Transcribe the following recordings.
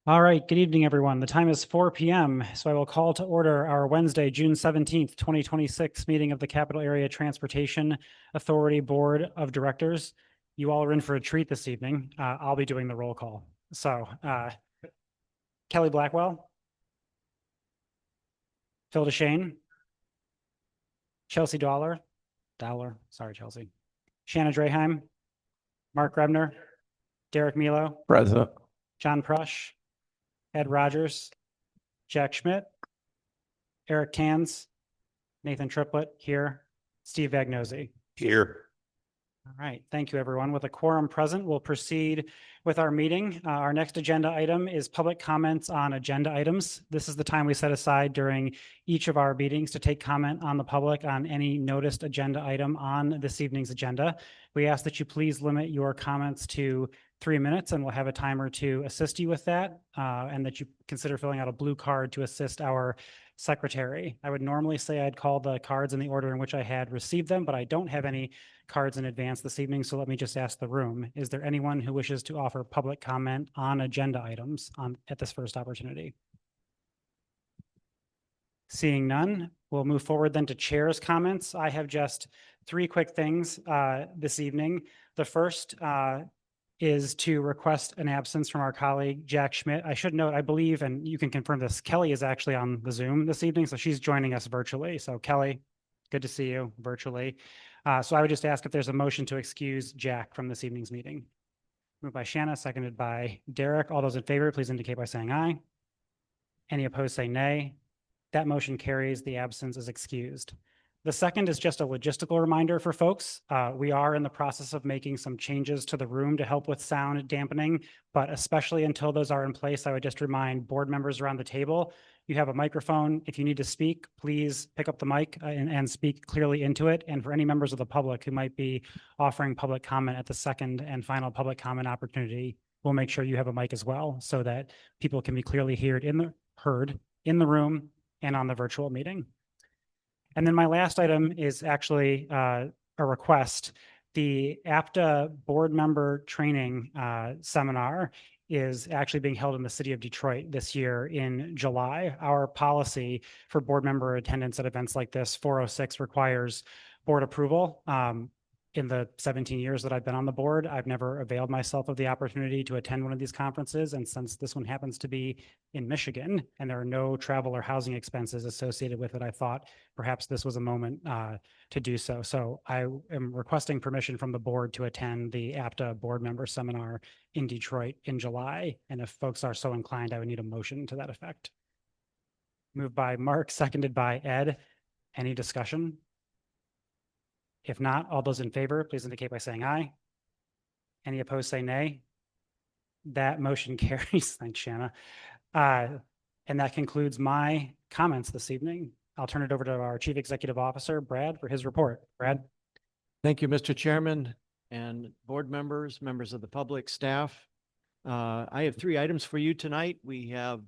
All right, good evening, everyone. The time is 4 p.m., so I will call to order our Wednesday, June 17th, 2026 meeting of the Capital Area Transportation Authority Board of Directors. You all are in for a treat this evening. I'll be doing the roll call. Kelly Blackwell, Phil DeShane, Chelsea Dowler, sorry, Chelsea, Shanna Draheim, Mark Grebner, Derek Milo, Present. John Prush, Ed Rogers, Jack Schmidt, Eric Tanz, Nathan Triplett here, Steve Vagnozzi. Here. All right, thank you, everyone. With a quorum present, we'll proceed with our meeting. Our next agenda item is public comments on agenda items. This is the time we set aside during each of our meetings to take comment on the public on any noticed agenda item on this evening's agenda. We ask that you please limit your comments to 3 minutes, and we'll have a timer to assist you with that, and that you consider filling out a blue card to assist our secretary. I would normally say I'd call the cards in the order in which I had received them, but I don't have any cards in advance this evening, so let me just ask the room. Is there anyone who wishes to offer public comment on agenda items at this first opportunity? Seeing none, we'll move forward then to chair's comments. I have just 3 quick things this evening. The first is to request an absence from our colleague, Jack Schmidt. I should note, I believe, and you can confirm this, Kelly is actually on the Zoom this evening, so she's joining us virtually. So Kelly, good to see you virtually. So I would just ask if there's a motion to excuse Jack from this evening's meeting. Moved by Shanna, seconded by Derek. All those in favor, please indicate by saying aye. Any opposed, say nay. That motion carries. The absence is excused. The second is just a logistical reminder for folks. We are in the process of making some changes to the room to help with sound dampening, but especially until those are in place, I would just remind board members around the table, you have a microphone. If you need to speak, please pick up the mic and speak clearly into it. And for any members of the public who might be offering public comment at the second and final public comment opportunity, we'll make sure you have a mic as well so that people can be clearly heard in the room and on the virtual meeting. And then my last item is actually a request. The APTA board member training seminar is actually being held in the city of Detroit this year in July. Our policy for board member attendance at events like this, 406, requires board approval. In the 17 years that I've been on the board, I've never availed myself of the opportunity to attend one of these conferences. And since this one happens to be in Michigan and there are no travel or housing expenses associated with it, I thought perhaps this was a moment to do so. So I am requesting permission from the board to attend the APTA board member seminar in Detroit in July. And if folks are so inclined, I would need a motion to that effect. Moved by Mark, seconded by Ed. Any discussion? If not, all those in favor, please indicate by saying aye. Any opposed, say nay. That motion carries. Thanks, Shanna. And that concludes my comments this evening. I'll turn it over to our Chief Executive Officer, Brad, for his report. Brad. Thank you, Mr. Chairman and board members, members of the public, staff. I have 3 items for you tonight. We have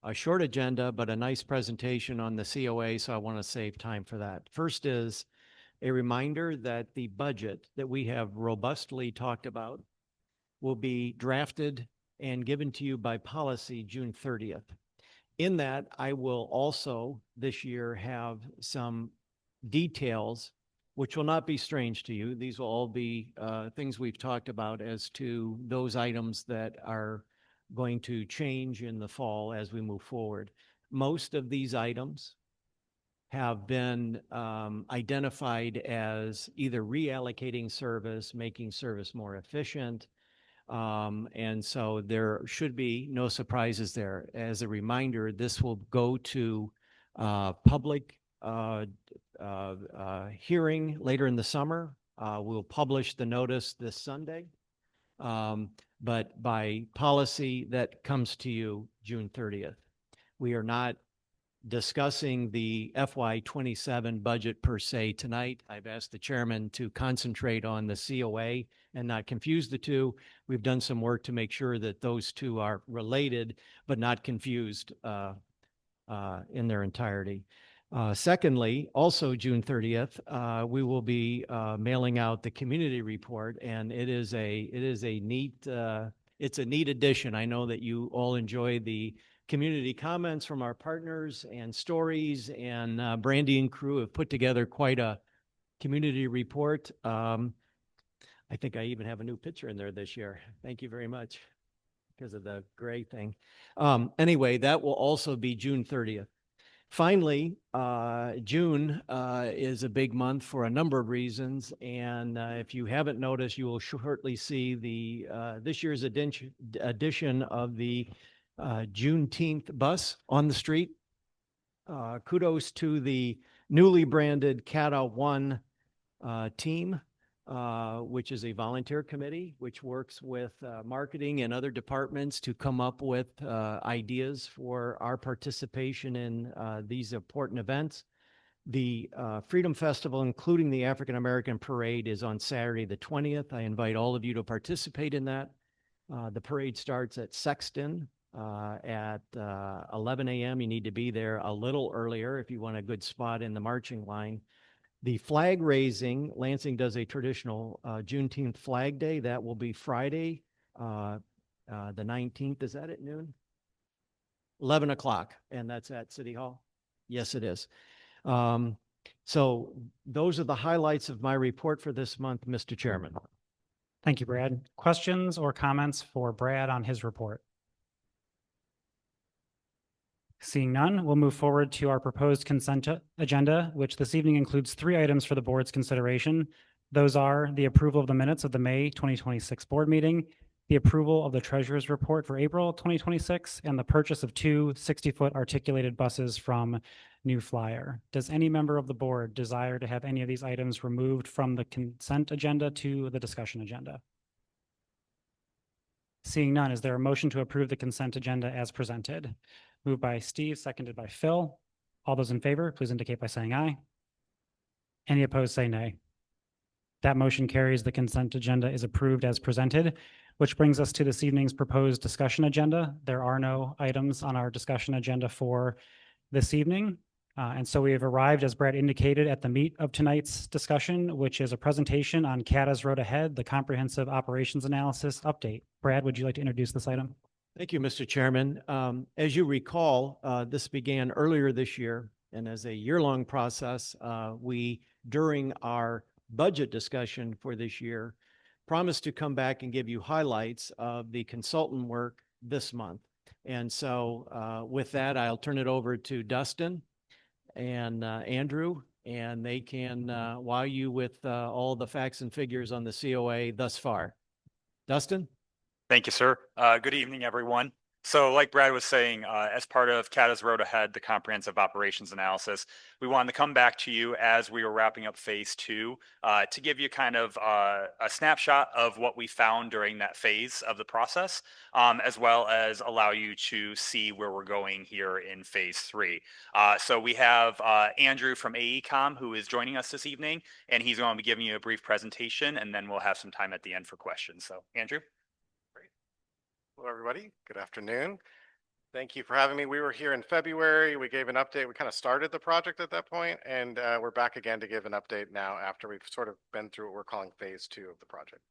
a short agenda, but a nice presentation on the COA, so I want to save time for that. First is a reminder that the budget that we have robustly talked about will be drafted and given to you by policy June 30th. In that, I will also this year have some details which will not be strange to you. These will all be things we've talked about as to those items that are going to change in the fall as we move forward. Most of these items have been identified as either reallocating service, making service more efficient, and so there should be no surprises there. As a reminder, this will go to public hearing later in the summer. We'll publish the notice this Sunday. But by policy, that comes to you June 30th. We are not discussing the FY27 budget per se tonight. I've asked the chairman to concentrate on the COA and not confuse the two. We've done some work to make sure that those two are related, but not confused in their entirety. Secondly, also June 30th, we will be mailing out the community report, and it is a neat it's a neat addition. I know that you all enjoy the community comments from our partners and stories, and Brandy and crew have put together quite a community report. I think I even have a new picture in there this year. Thank you very much because of the gray thing. Anyway, that will also be June 30th. Finally, June is a big month for a number of reasons, and if you haven't noticed, you will shortly see the this year's edition of the Juneteenth bus on the street. Kudos to the newly branded CATA 1 team, which is a volunteer committee, which works with marketing and other departments to come up with ideas for our participation in these important events. The Freedom Festival, including the African American Parade, is on Saturday the 20th. I invite all of you to participate in that. The parade starts at Sexton at 11 a.m. You need to be there a little earlier if you want a good spot in the marching line. The flag raising, Lansing does a traditional Juneteenth Flag Day. That will be Friday, the 19th. Is that at noon? 11 o'clock, and that's at City Hall? Yes, it is. So those are the highlights of my report for this month, Mr. Chairman. Thank you, Brad. Questions or comments for Brad on his report? Seeing none, we'll move forward to our proposed consent agenda, which this evening includes 3 items for the board's consideration. Those are the approval of the minutes of the May 2026 board meeting, the approval of the treasurer's report for April 2026, and the purchase of 2 60-foot articulated buses from New Flyer. Does any member of the board desire to have any of these items removed from the consent agenda to the discussion agenda? Seeing none, is there a motion to approve the consent agenda as presented? Moved by Steve, seconded by Phil. All those in favor, please indicate by saying aye. Any opposed, say nay. That motion carries. The consent agenda is approved as presented, which brings us to this evening's proposed discussion agenda. There are no items on our discussion agenda for this evening. And so we have arrived, as Brad indicated, at the meat of tonight's discussion, which is a presentation on CATA's Road Ahead, the Comprehensive Operations Analysis Update. Brad, would you like to introduce this item? Thank you, Mr. Chairman. As you recall, this began earlier this year, and as a year-long process, we, during our budget discussion for this year, promised to come back and give you highlights of the consultant work this month. And so with that, I'll turn it over to Dustin and Andrew, and they can wow you with all the facts and figures on the COA thus far. Dustin? Thank you, sir. Good evening, everyone. So like Brad was saying, as part of CATA's Road Ahead, the Comprehensive Operations Analysis, we wanted to come back to you as we were wrapping up phase 2 to give you kind of a snapshot of what we found during that phase of the process, as well as allow you to see where we're going here in phase 3. So we have Andrew from AECom who is joining us this evening, and he's going to be giving you a brief presentation, and then we'll have some time at the end for questions. So Andrew? Hello, everybody. Good afternoon. Thank you for having me. We were here in February. We gave an update. We kind of started the project at that point, and we're back again to give an update now after we've sort of been through what we're calling phase 2 of the project.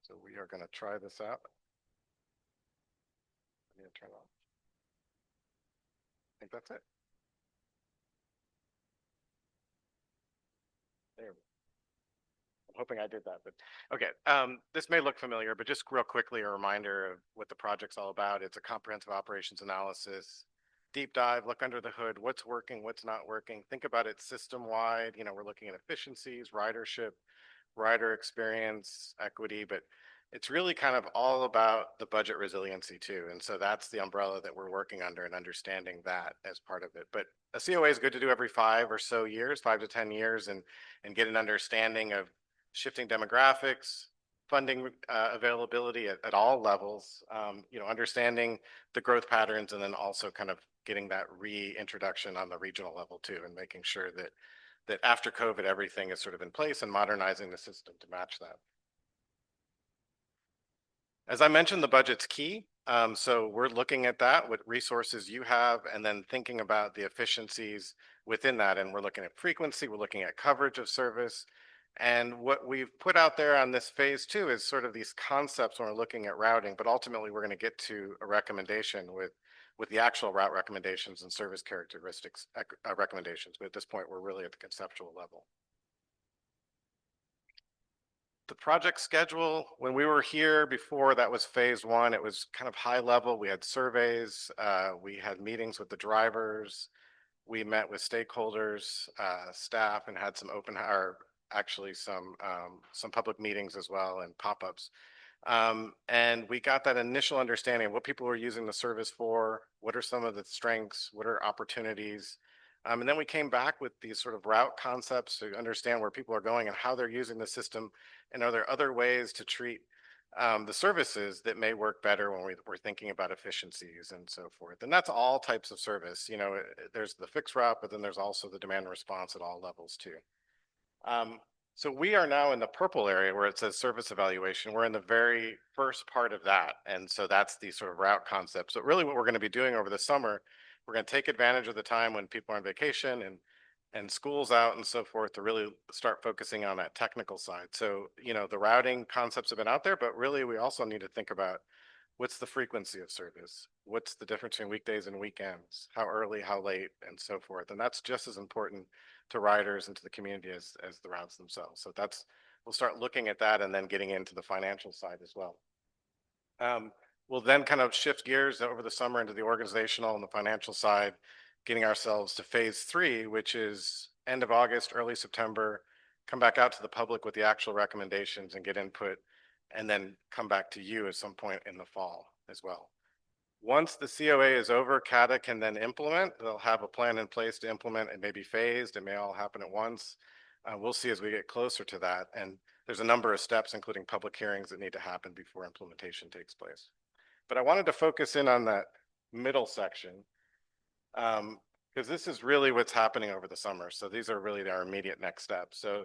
So we are going to try this out. I need to turn on. I think that's it. There we go. Hoping I did that, but okay. This may look familiar, but just real quickly, a reminder of what the project's all about. It's a comprehensive operations analysis, deep dive, look under the hood, what's working, what's not working. Think about it system-wide. You know, we're looking at efficiencies, ridership, rider experience, equity, but it's really kind of all about the budget resiliency too. And so that's the umbrella that we're working under and understanding that as part of it. But a COA is good to do every 5 or so years, 5 to 10 years, and get an understanding of shifting demographics, funding availability at all levels, you know, understanding the growth patterns, and then also kind of getting that reintroduction on the regional level too, and making sure that after COVID, everything is sort of in place and modernizing the system to match that. As I mentioned, the budget's key. So we're looking at that, what resources you have, and then thinking about the efficiencies within that. And we're looking at frequency, we're looking at coverage of service, And what we've put out there on this phase 2 is sort of these concepts when we're looking at routing, but ultimately we're going to get to a recommendation with the actual route recommendations and service characteristics recommendations. But at this point, we're really at the conceptual level. The project schedule, when we were here before, that was phase 1. It was kind of high level. We had surveys, we had meetings with the drivers, we met with stakeholders, staff, and had some actually some public meetings as well and pop-ups. And we got that initial understanding of what people were using the service for, what are some of the strengths, what are opportunities. And then we came back with these sort of route concepts to understand where people are going and how they're using the system, and are there other ways to treat the services that may work better when we're thinking about efficiencies and so forth. And that's all types of service. There's the fixed route, but then there's also the demand response at all levels too. So we are now in the purple area where it says service evaluation. We're in the very first part of that. And so that's the sort of route concept. So really what we're going to be doing over the summer, we're going to take advantage of the time when people are on vacation and school's out and so forth to really start focusing on that technical side. So, the routing concepts have been out there, but really we also need to think about what's the frequency of service? What's the difference between weekdays and weekends? How early, how late, and so forth. And that's just as important to riders and to the community as the routes themselves. So we'll start looking at that and then getting into the financial side as well. We'll then kind of shift gears over the summer into the organizational and the financial side, getting ourselves to phase 3, which is end of August, early September, come back out to the public with the actual recommendations and get input, and then come back to you at some point in the fall as well. Once the COA is over, CATA can then implement. They'll have a plan in place to implement. It may be phased. It may all happen at once. We'll see as we get closer to that. And there's a number of steps, including public hearings, that need to happen before implementation takes place. But I wanted to focus in on that middle section because this is really what's happening over the summer. So these are really our immediate next steps. So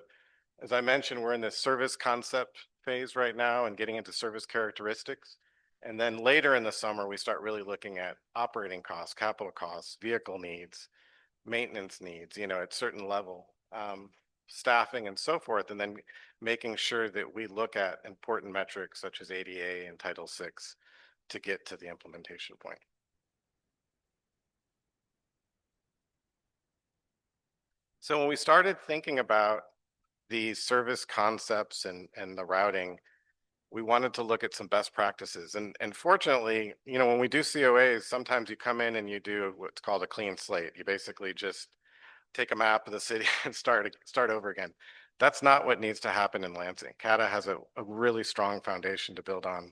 as I mentioned, we're in this service concept phase right now and getting into service characteristics. And then later in the summer, we start really looking at operating costs, capital costs, vehicle needs, maintenance needs, at certain level, staffing and so forth, and then making sure that we look at important metrics such as ADA and Title VI to get to the implementation point. So when we started thinking about the service concepts and the routing, we wanted to look at some best practices. And fortunately, when we do COAs, sometimes you come in and you do what's called a clean slate. You basically just take a map of the city and start over again. That's not what needs to happen in Lansing. CATA has a really strong foundation to build on,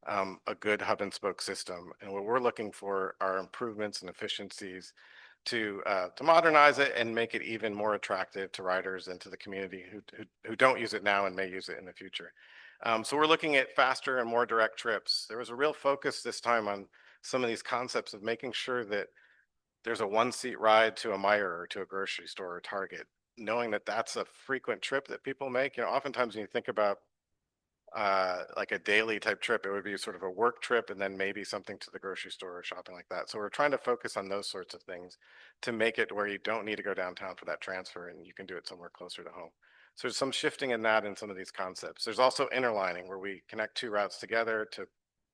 a good hub and spoke system. And what we're looking for are improvements and efficiencies to modernize it and make it even more attractive to riders and to the community who don't use it now and may use it in the future. So we're looking at faster and more direct trips. There was a real focus this time on some of these concepts of making sure that there's a 1-seat ride to a Meijer or to a grocery store or Target, knowing that that's a frequent trip that people make. Oftentimes when you think about like a daily type trip, it would be sort of a work trip and then maybe something to the grocery store or shopping like that. So we're trying to focus on those sorts of things to make it where you don't need to go downtown for that transfer and you can do it somewhere closer to home. So there's some shifting in that in some of these concepts. There's also interlining where we connect 2 routes together to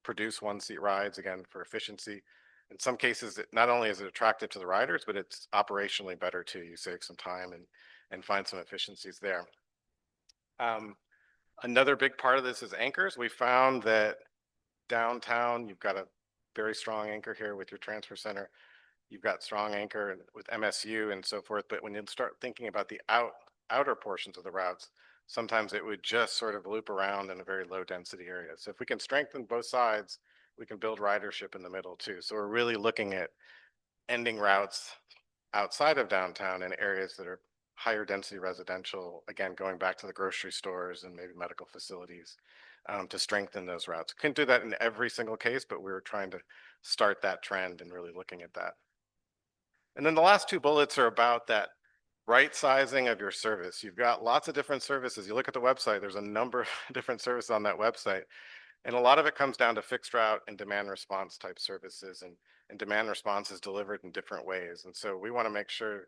produce 1-seat rides, again, for efficiency. In some cases, not only is it attractive to the riders, but it's operationally better too. You save some time and find some efficiencies there. Another big part of this is anchors. We found that downtown, you've got a very strong anchor here with your transfer center. You've got strong anchor with MSU and so forth. But when you start thinking about the outer portions of the routes, sometimes it would just sort of loop around in a very low density area. So if we can strengthen both sides, we can build ridership in the middle too. So we're really looking at ending routes outside of downtown in areas that are higher density residential, again, going back to the grocery stores and maybe medical facilities to strengthen those routes. Couldn't do that in every single case, but we were trying to start that trend and really looking at that. And then the last 2 bullets are about that right sizing of your service. You've got lots of different services. You look at the website, there's a number of different services on that website. And a lot of it comes down to fixed route and demand response type services, and demand response is delivered in different ways. And so we want to make sure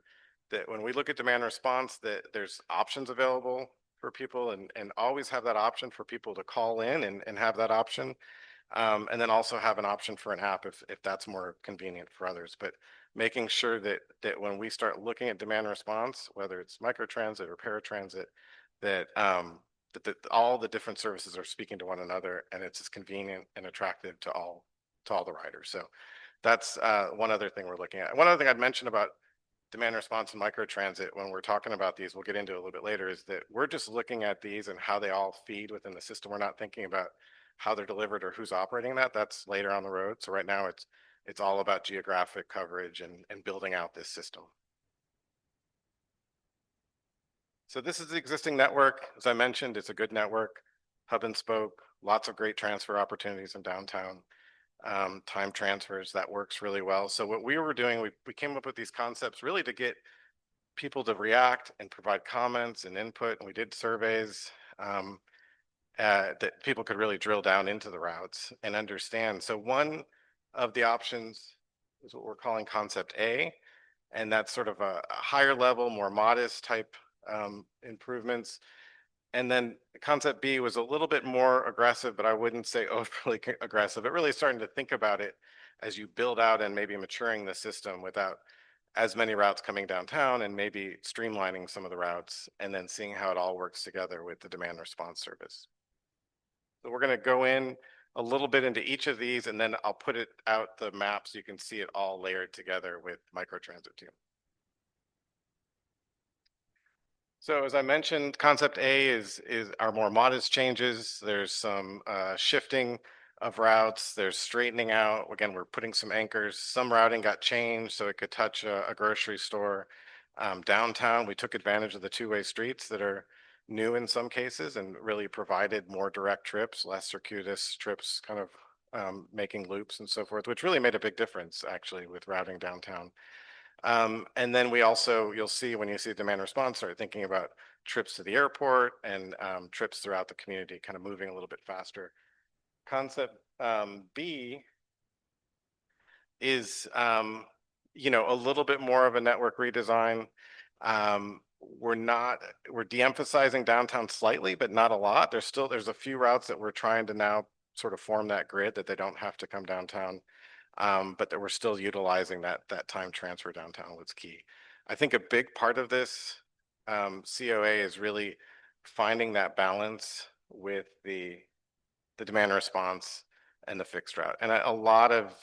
that when we look at demand response, that there's options available for people and always have that option for people to call in and have that option. And then also have an option for an app if that's more convenient for others. But making sure that when we start looking at demand response, whether it's microtransit or paratransit, that all the different services are speaking to one another and it's as convenient and attractive to all the riders. So that's one other thing we're looking at. One other thing I'd mention about demand response and microtransit when we're talking about these, we'll get into it a little bit later, is that we're just looking at these and how they all feed within the system. We're not thinking about how they're delivered or who's operating that. That's later on the road. So right now it's all about geographic coverage and building out this system. So this is the existing network. As I mentioned, it's a good network, hub and spoke, lots of great transfer opportunities in downtown. Time transfers, that works really well. So what we were doing, we came up with these concepts really to get people to react and provide comments and input. And we did surveys that people could really drill down into the routes and understand. So one of the options is what we're calling concept A, and that's sort of a higher level, more modest type improvements. And then concept B was a little bit more aggressive, but I wouldn't say overly aggressive. It really starting to think about it as you build out and maybe maturing the system without as many routes coming downtown and maybe streamlining some of the routes and then seeing how it all works together with the demand response service. So we're going to go in a little bit into each of these and then I'll put it out the map so you can see it all layered together with microtransit too. So as I mentioned, concept A is our more modest changes. There's some shifting of routes. There's straightening out. Again, we're putting some anchors. Some routing got changed so it could touch a grocery store. Downtown, we took advantage of the two-way streets that are new in some cases and really provided more direct trips, less circuitous trips, kind of making loops and so forth, which really made a big difference actually with routing downtown. And then we also, you'll see when you see demand response, start thinking about trips to the airport and trips throughout the community, kind of moving a little bit faster. Concept B is, you know, a little bit more of a network redesign. We're de-emphasizing downtown slightly, but not a lot. There's a few routes that we're trying to now sort of form that grid that they don't have to come downtown. But that we're still utilizing that time transfer downtown was key. I think a big part of this COA is really finding that balance with the demand response and the fixed route. And a lot of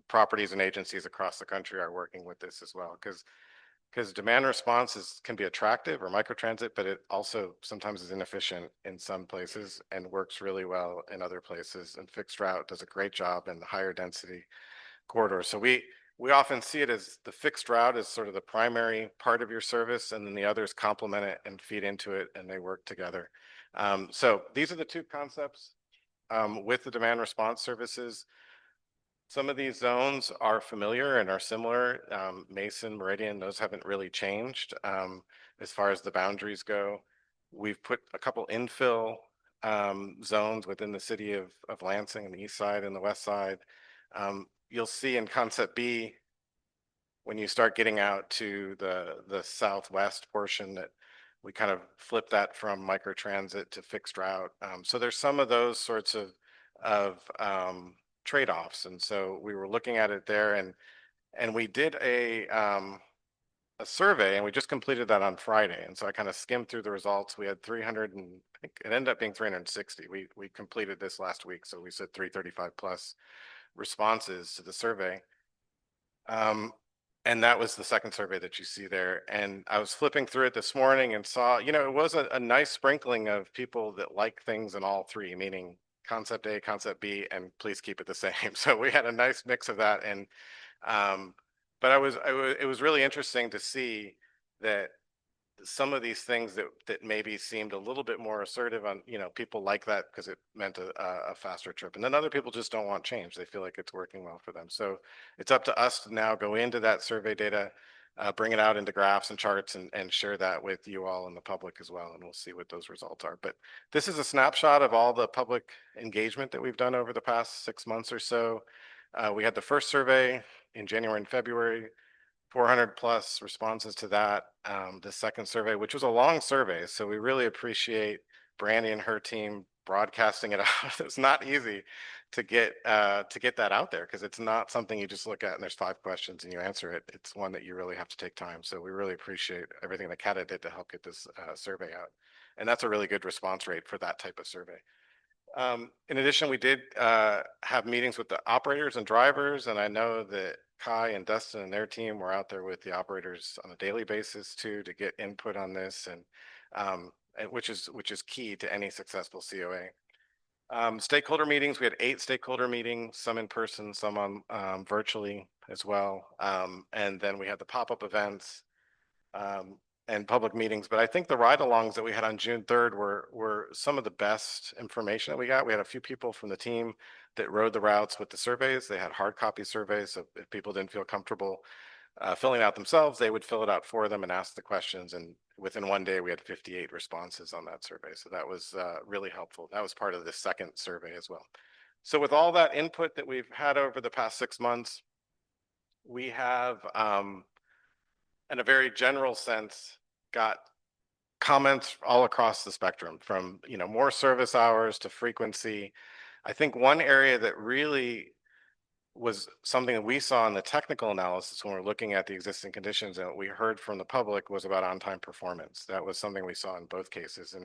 properties and agencies across the country are working with this as well because demand response can be attractive or microtransit, but it also sometimes is inefficient in some places and works really well in other places. And fixed route does a great job in the higher density corridor. So we often see it as the fixed route is sort of the primary part of your service, and then the others complement it and feed into it, and they work together. So these are the two concepts with the demand response services. Some of these zones are familiar and are similar. Mason, Meridian, those haven't really changed as far as the boundaries go. We've put a couple infill zones within the city of Lansing on the east side and the west side. You'll see in concept B, when you start getting out to the southwest portion, that we kind of flip that from microtransit to fixed route. So there's some of those sorts of trade-offs. And so we were looking at it there and we did a survey and we just completed that on Friday. And so I kind of skimmed through the results. We had 300 and I think it ended up being 360. We completed this last week. So we said 335 plus responses to the survey. And that was the second survey that you see there. And I was flipping through it this morning and saw, you know, it was a nice sprinkling of people that like things in all three, meaning concept A, concept B, and please keep it the same. So we had a nice mix of that. And, but it was really interesting to see that some of these things that maybe seemed a little bit more assertive on, you know, people like that because it meant a faster trip. And then other people just don't want change. They feel like it's working well for them. So it's up to us to now go into that survey data, bring it out into graphs and charts and share that with you all and the public as well. And we'll see what those results are. But this is a snapshot of all the public engagement that we've done over the past 6 months or so. We had the first survey in January and February. 400 plus responses to that. The second survey, which was a long survey. So we really appreciate Brandy and her team broadcasting it out. It's not easy to get that out there because it's not something you just look at and there's 5 questions and you answer it. It's one that you really have to take time. So we really appreciate everything that CATA did to help get this survey out. And that's a really good response rate for that type of survey. In addition, we did have meetings with the operators and drivers, and I know that Kai and Dustin and their team were out there with the operators on a daily basis too to get input on this, and which is key to any successful COA. Stakeholder meetings, we had 8 stakeholder meetings, some in person, some on virtually as well, and then we had the pop-up events. And public meetings, but I think the ride-alongs that we had on June 3rd were some of the best information that we got. We had a few people from the team that rode the routes with the surveys. They had hard copy surveys, so if people didn't feel comfortable filling out themselves, they would fill it out for them and ask the questions. And within one day, we had 58 responses on that survey. So that was really helpful. That was part of the second survey as well. So with all that input that we've had over the past 6 months, we have in a very general sense, got comments all across the spectrum from, more service hours to frequency. I think one area that really was something that we saw in the technical analysis when we're looking at the existing conditions and what we heard from the public was about on-time performance. That was something we saw in both cases.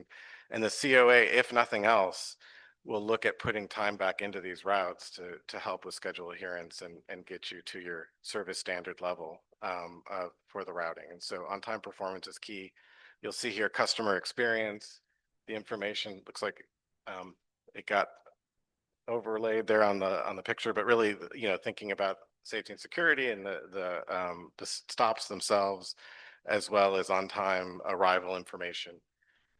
And the COA, if nothing else, will look at putting time back into these routes to help with schedule adherence and get you to your service standard level for the routing. And so on-time performance is key. You'll see here customer experience. The information looks like it got overlaid there on the picture, but really, thinking about safety and security and the stops themselves, as well as on-time arrival information.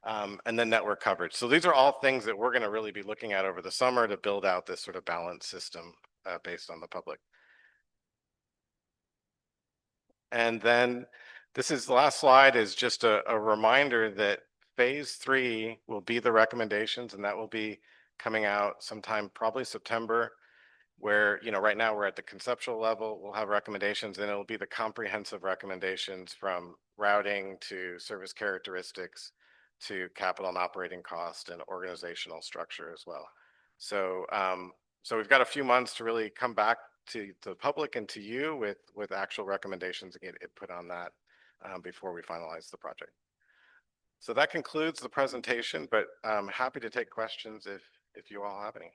And then network coverage. So these are all things that we're going to really be looking at over the summer to build out this sort of balanced system based on the public. And then the last slide is just a reminder that phase 3 will be the recommendations, and that will be coming out sometime probably September, where, right now we're at the conceptual level. We'll have recommendations, and it'll be the comprehensive recommendations from routing to service characteristics to capital and operating cost and organizational structure as well. So, so we've got a few months to really come back to the public and to you with actual recommendations and get input on that before we finalize the project. So that concludes the presentation, but I'm happy to take questions if you all have any.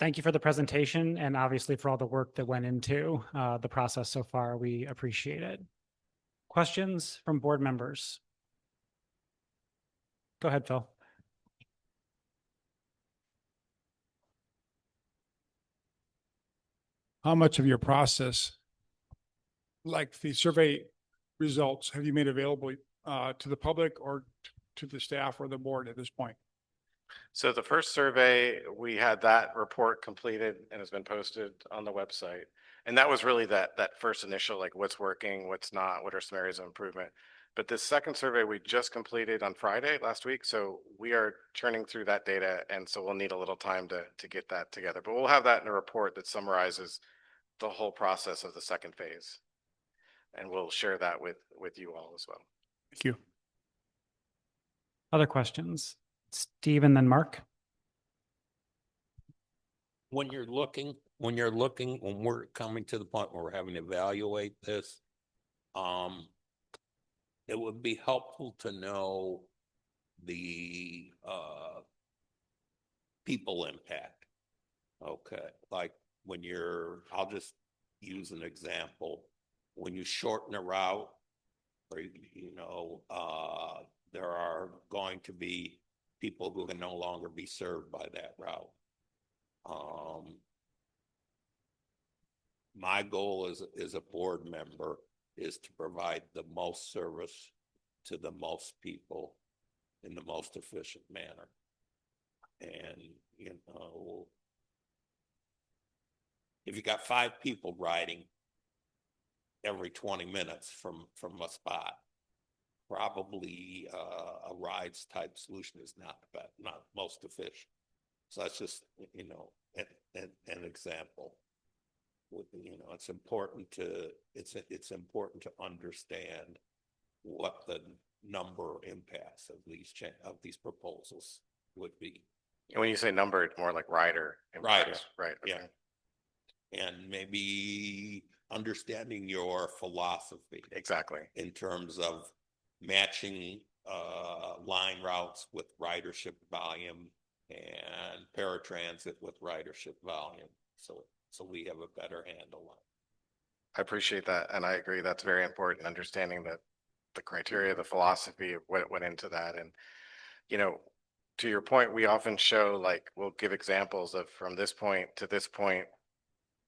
Thank you for the presentation and obviously for all the work that went into the process so far. We appreciate it. Questions from board members? Go ahead, Phil. How much of your process, like the survey results, have you made available to the public or to the staff or the board at this point? So the first survey, we had that report completed and has been posted on the website. And that was really that first initial, like what's working, what's not, what are some areas of improvement. But this second survey we just completed on Friday last week. So we are churning through that data. And so we'll need a little time to get that together. But we'll have that in a report that summarizes the whole process of the second phase. And we'll share that with you all as well. Thank you. Other questions? Steve and then Mark. When we're coming to the point where we're having to evaluate this, it would be helpful to know the people impact. Okay, like I'll just use an example. When you shorten a route, or there are going to be people who can no longer be served by that route. My goal as a board member is to provide the most service to the most people in the most efficient manner. And, if you got 5 people riding every 20 minutes from a spot, probably a rides type solution is not most efficient. So that's just, an example. It's important to, it's important to understand what the number impacts of of these proposals would be. And when you say number, it's more like rider. impacts, Right. Yeah. okay. And maybe understanding your philosophy Exactly. in terms of matching line routes with ridership volume and paratransit with ridership volume. So we have a better handle on it. I appreciate that. And I agree. That's very important, understanding that the criteria, the philosophy of what went into that. And, to your point, we often show, like, we'll give examples of from this point to this point,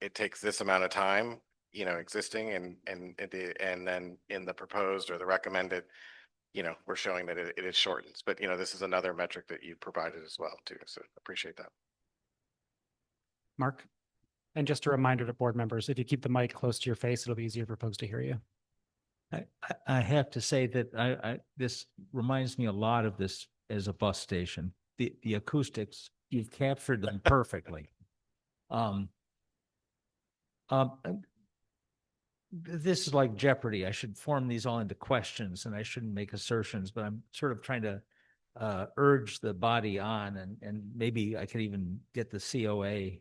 it takes this amount of time, existing and then in the proposed or the recommended, we're showing that it is shortens, but this is another metric that you provided as well too. So appreciate that. Mark? And just a reminder to board members, if you keep the mic close to your face, it'll be easier for folks to hear you. I have to say that this reminds me a lot of this as a bus station. The acoustics, you've captured them perfectly. This is like Jeopardy. I should form these all into questions and I shouldn't make assertions, but I'm sort of trying to urge the body on, and maybe I could even get the COA,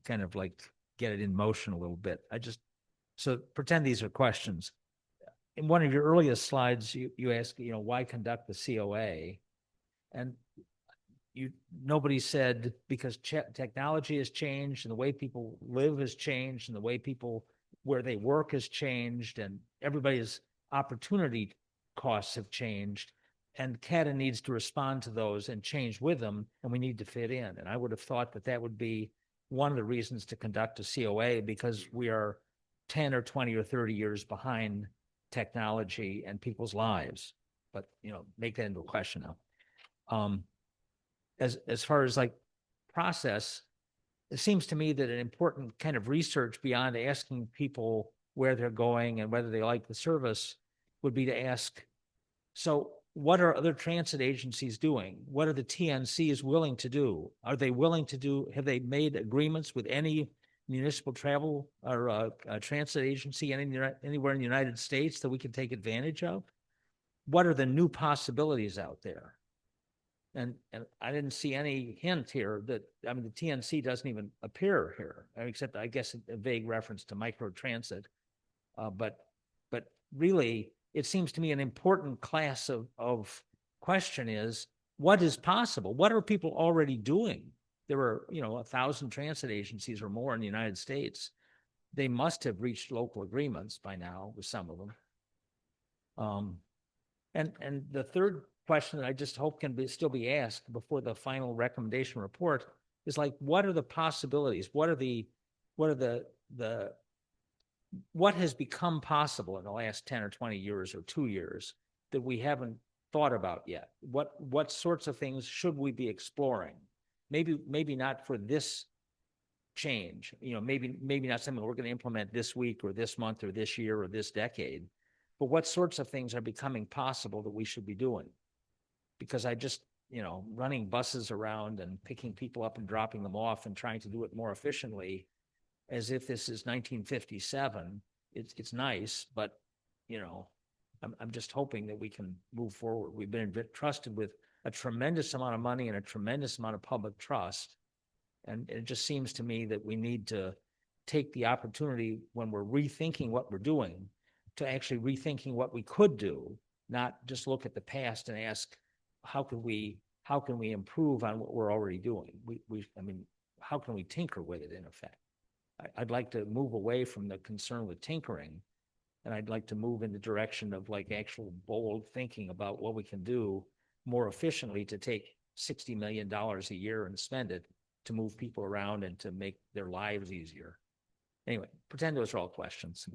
kind of like get it in motion a little bit. So pretend these are questions. In one of your earliest slides, you ask, why conduct the COA? And nobody said because technology has changed and the way people live has changed and the way people where they work has changed and everybody's opportunity costs have changed. And CATA needs to respond to those and change with them, and we need to fit in. And I would have thought that would be one of the reasons to conduct a COA, because we are 10 or 20 or 30 years behind technology and people's lives. But, make that into a question now. As far as like process, it seems to me that an important kind of research beyond asking people where they're going and whether they like the service would be to ask, so what are other transit agencies doing? What are the TNCs willing to do? Are they willing to do, have they made agreements with any municipal travel or transit agency anywhere in the United States that we can take advantage of? What are the new possibilities out there? And I didn't see any hint here that, the TNC doesn't even appear here, except I guess a vague reference to microtransit. But really, it seems to me an important class of question is, what is possible? What are people already doing? There are, 1,000 transit agencies or more in the United States. They must have reached local agreements by now with some of them. And the third question that I just hope can still be asked before the final recommendation report is like, what are the possibilities? What has become possible in the last 10 or 20 years or 2 years that we haven't thought about yet? What sorts of things should we be exploring? Maybe not for this change, maybe not something we're going to implement this week or this month or this year or this decade, but what sorts of things are becoming possible that we should be doing? Because I just, running buses around and picking people up and dropping them off and trying to do it more efficiently as if this is 1957, it's nice, but, I'm just hoping that we can move forward. We've been entrusted with a tremendous amount of money and a tremendous amount of public trust. And it just seems to me that we need to take the opportunity when we're rethinking what we're doing to actually rethinking what we could do, not just look at the past and ask, how can we improve on what we're already doing? How can we tinker with it in effect? I'd like to move away from the concern with tinkering, and I'd like to move in the direction of like actual bold thinking about what we can do more efficiently to take $60 million a year and spend it to move people around and to make their lives easier. Anyway, pretend those are all questions.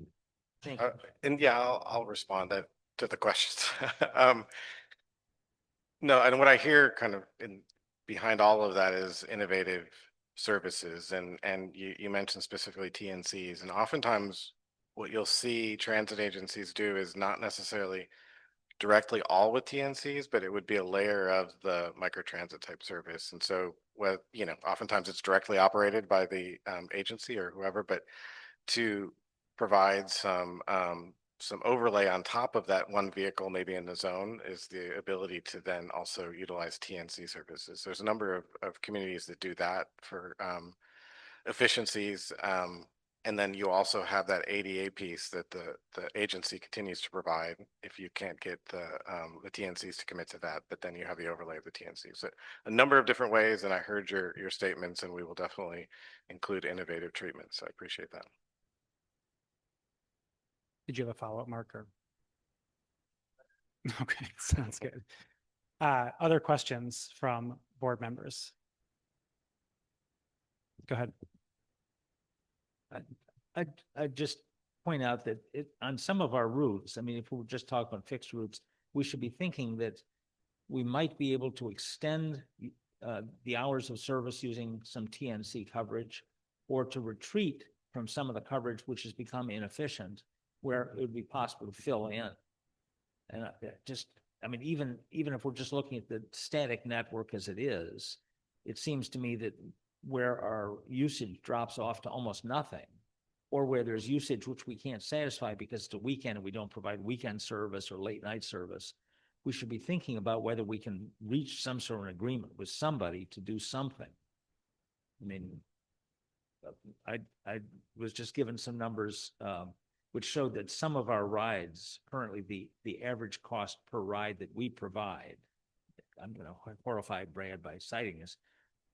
Thank you. And yeah, I'll respond to the questions. No, and what I hear kind of behind all of that is innovative services, and you mentioned specifically TNCs, and oftentimes what you'll see transit agencies do is not necessarily directly all with TNCs, but it would be a layer of the microtransit type service. And so, oftentimes it's directly operated by the agency or whoever, but to provide some overlay on top of that one vehicle, maybe in the zone, is the ability to then also utilize TNC services. There's a number of communities that do that for efficiencies. And then you also have that ADA piece that the agency continues to provide if you can't get the TNCs to commit to that, but then you have the overlay of the TNCs. So a number of different ways, and I heard your statements, and we will definitely include innovative treatments. So I appreciate that. Did you have a follow-up, Mark? Or? Okay, sounds good. Other questions from board members? Go ahead. I'd just point out that on some of our routes, I mean, if we're just talking about fixed routes, we should be thinking that we might be able to extend the hours of service using some TNC coverage, or to retreat from some of the coverage which has become inefficient, where it would be possible to fill in. And I mean, even if we're just looking at the static network as it is, it seems to me that where our usage drops off to almost nothing, or where there's usage which we can't satisfy because it's a weekend and we don't provide weekend service or late night service, we should be thinking about whether we can reach some sort of agreement with somebody to do something. I mean, I was just given some numbers which showed that some of our rides, currently the average cost per ride that we provide, I'm going to horrify Brad by citing this,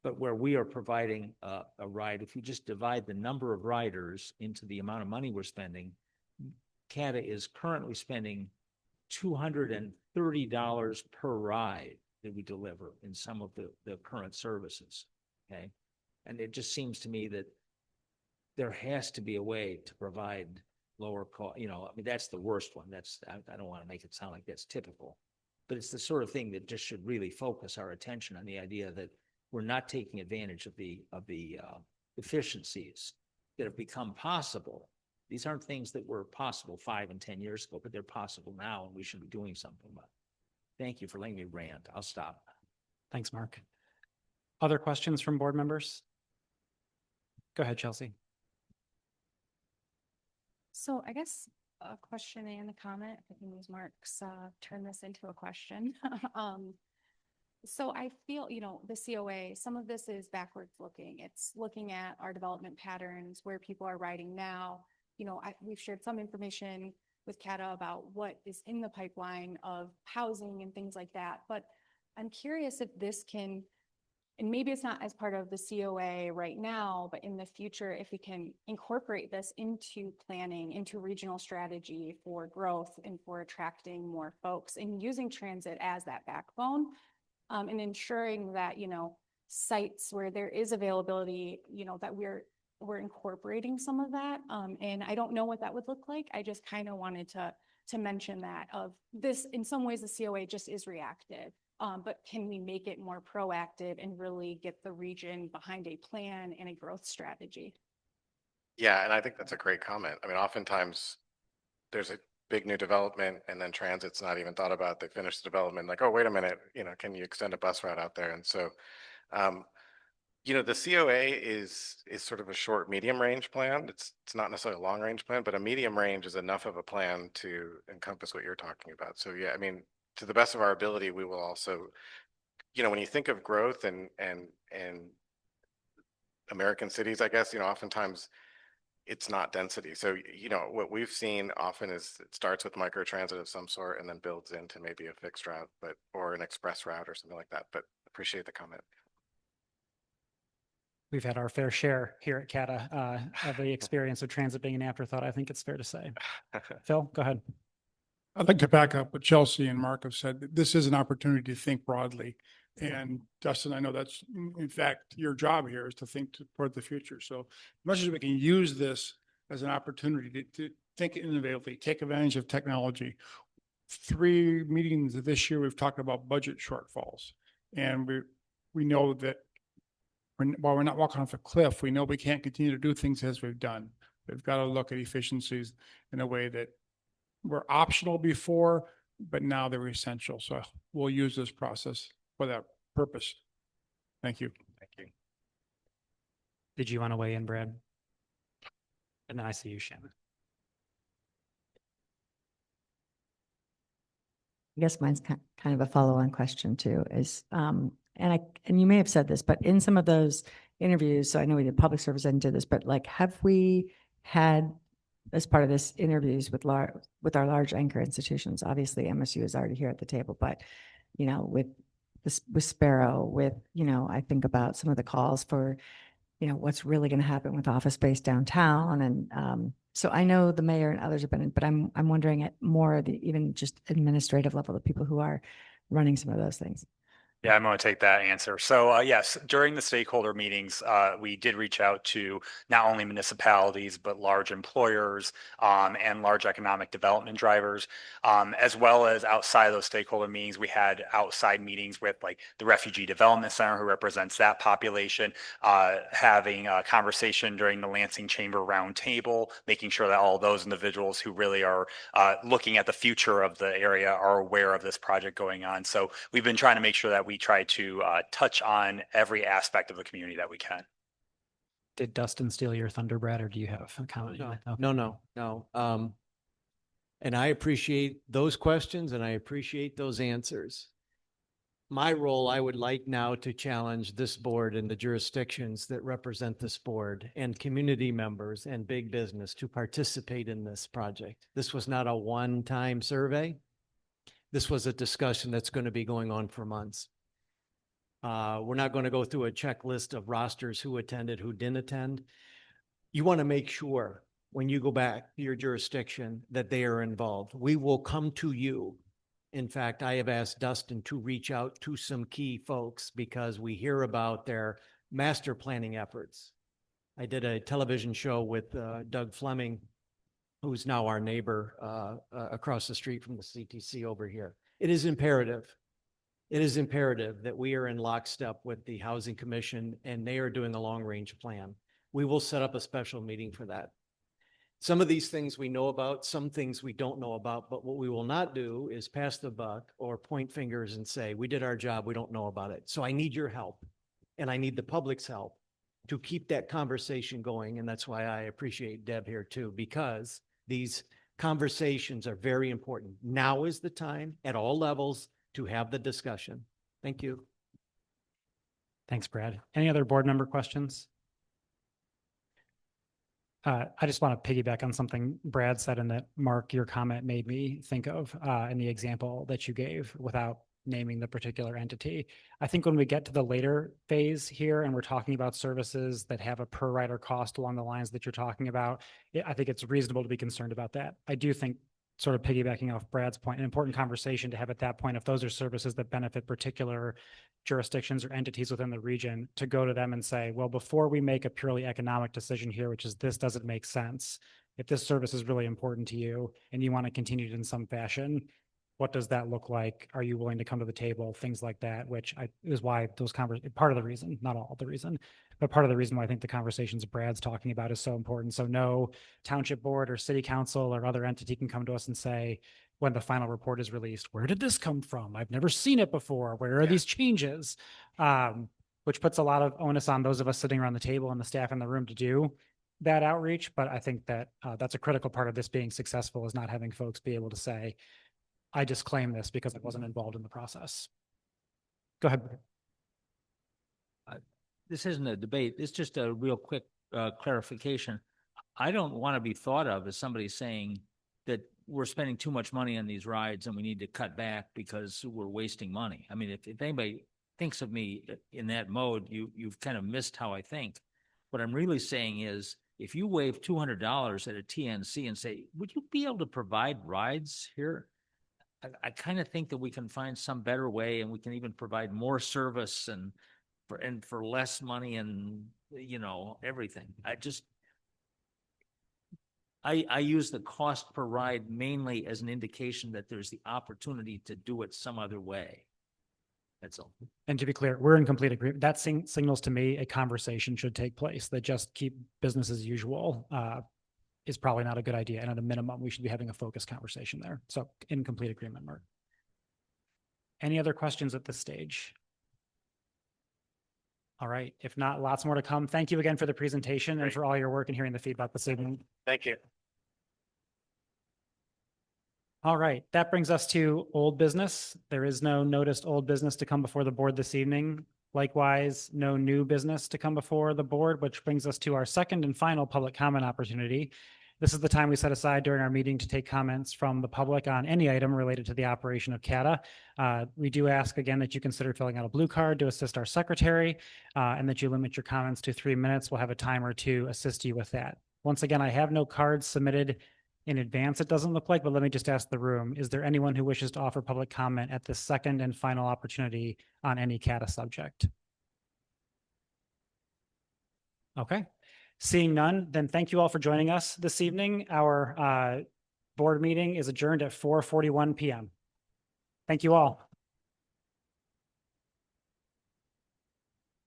but where we are providing a ride, if you just divide the number of riders into the amount of money we're spending, CATA is currently spending $230 per ride that we deliver in some of the current services, okay? And it just seems to me that there has to be a way to provide lower cost, I mean, that's the worst one. I don't want to make it sound like that's typical, but it's the sort of thing that just should really focus our attention on the idea that we're not taking advantage of the efficiencies that have become possible. These aren't things that were possible 5 and 10 years ago, but they're possible now, and we should be doing something about it. Thank you for letting me rant. I'll stop. Thanks, Mark. Other questions from board members? Go ahead, Chelsea. So I guess a question and a comment, if I can use Mark's, turn this into a question. So I feel, the COA, some of this is backwards looking. It's looking at our development patterns, where people are riding now. We've shared some information with CATA about what is in the pipeline of housing and things like that. But I'm curious if this can, and maybe it's not as part of the COA right now, but in the future, if we can incorporate this into planning, into regional strategy for growth and for attracting more folks, and using transit as that backbone, and ensuring that, sites where there is availability, that we're incorporating some of that. And I don't know what that would look like. I just kind of wanted to mention that of this, in some ways, the COA just is reactive. But can we make it more proactive and really get the region behind a plan and a growth strategy? Yeah, and I think that's a great comment. I mean, oftentimes there's a big new development and then transit's not even thought about. They finish the development like, oh, wait a minute, can you extend a bus route out there? And so, the COA is sort of a short, medium range plan. It's not necessarily a long range plan, but a medium range is enough of a plan to encompass what you're talking about. So yeah, I mean, to the best of our ability, we will also, when you think of growth and American cities, I guess, oftentimes it's not density. So, what we've seen often is it starts with microtransit of some sort and then builds into maybe a fixed route, or an express route or something like that. But appreciate the comment. We've had our fair share here at CATA of the experience of transit being an afterthought, I think it's fair to say. Phil, go ahead. I'd like to back up what Chelsea and Mark have said. This is an opportunity to think broadly. And Justin, I know that's in fact your job here, is to think toward the future. So as much as we can use this as an opportunity to think innovatively, take advantage of technology. 3 meetings this year, we've talked about budget shortfalls. And we know that while we're not walking off a cliff, we know we can't continue to do things as we've done. We've got to look at efficiencies in a way that were optional before, but now they're essential. So we'll use this process for that purpose. Thank you. Thank you. Did you want to weigh in, Brad? And then I see you, Shannon. I guess mine's kind of a follow-on question too, is, and you may have said this, but in some of those interviews, so I know we did public service and did this, but like, have we had, as part of this, interviews with our large anchor institutions? Obviously, MSU is already here at the table, but, you know, with this, with Sparrow, with, you know, I think about some of the calls for, you know, what's really going to happen with office space downtown. And so I know the mayor and others have been in, but I'm wondering at more of the, even just administrative level, the people who are running some of those things. Yeah, I'm going to take that answer. So yes, during the stakeholder meetings, we did reach out to not only municipalities, but large employers and large economic development drivers, as well as outside of those stakeholder meetings. We had outside meetings with like the Refugee Development Center, who represents that population, having a conversation during the Lansing Chamber Roundtable, making sure that all those individuals who really are looking at the future of the area are aware of this project going on. So we've been trying to make sure that we try to touch on every aspect of the community that we can. Did Dustin steal your thunder, Brad, or do you have a comment? No. And I appreciate those questions and I appreciate those answers. My role, I would like now to challenge this board and the jurisdictions that represent this board and community members and big business to participate in this project. This was not a one-time survey. This was a discussion that's going to be going on for months. We're not going to go through a checklist of rosters, who attended, who didn't attend. You want to make sure when you go back to your jurisdiction that they are involved. We will come to you. In fact, I have asked Dustin to reach out to some key folks because we hear about their master planning efforts. I did a television show with Doug Fleming, who's now our neighbor across the street from the CTC over here. It is imperative that we are in lockstep with the Housing Commission and they are doing a long-range plan. We will set up a special meeting for that. Some of these things we know about, some things we don't know about, but what we will not do is pass the buck or point fingers and say, we did our job, we don't know about it. So I need your help and I need the public's help to keep that conversation going. And that's why I appreciate Deb here too, because these conversations are very important. Now is the time at all levels to have the discussion. Thank you. Thanks, Brad. Any other board member questions? I just want to piggyback on something Brad said and that, Mark, your comment made me think of in the example that you gave without naming the particular entity. I think when we get to the later phase here and we're talking about services that have a per rider cost along the lines that you're talking about, I think it's reasonable to be concerned about that. I do think, sort of piggybacking off Brad's point, an important conversation to have at that point, if those are services that benefit particular jurisdictions or entities within the region, to go to them and say, well, before we make a purely economic decision here, which is this doesn't make sense, if this service is really important to you and you want to continue it in some fashion, what does that look like? Are you willing to come to the table? Things like that, which is why those part of the reason, not all the reason, but part of the reason why I think the conversations Brad's talking about is so important. So no township board or city council or other entity can come to us and say, when the final report is released, where did this come from? I've never seen it before. Where are these changes? Which puts a lot of onus on those of us sitting around the table and the staff in the room to do that outreach. But I think that that's a critical part of this being successful, is not having folks be able to say, I disclaim this because I wasn't involved in the process. Go ahead. This isn't a debate. It's just a real quick clarification. I don't want to be thought of as somebody saying that we're spending too much money on these rides and we need to cut back because we're wasting money. I mean, if anybody thinks of me in that mode, you've kind of missed how I think. What I'm really saying is, if you waive $200 at a TNC and say, would you be able to provide rides here? I kind of think that we can find some better way, and we can even provide more service and for less money and, you know, everything. I use the cost per ride mainly as an indication that there's the opportunity to do it some other way. That's all. And to be clear, we're in complete agreement. That signals to me a conversation should take place. That just keep business as usual is probably not a good idea. And at a minimum, we should be having a focused conversation there. So in complete agreement, Mark. Any other questions at this stage? All right. If not, lots more to come. Thank you again for the presentation and Great. for all your work and hearing the feedback this evening. Thank you. All right, that brings us to old business. There is no noticed old business to come before the board this evening. Likewise, no new business to come before the board, which brings us to our second and final public comment opportunity. This is the time we set aside during our meeting to take comments from the public on any item related to the operation of CATA. We do ask again that you consider filling out a blue card to assist our secretary and that you limit your comments to 3 minutes. We'll have a timer to assist you with that. Once again, I have no cards submitted in advance, it doesn't look like, but let me just ask the room. Is there anyone who wishes to offer public comment at this second and final opportunity on any CATA subject? Okay, seeing none, then thank you all for joining us this evening. Our board meeting is adjourned at 4:41 p.m. Thank you all.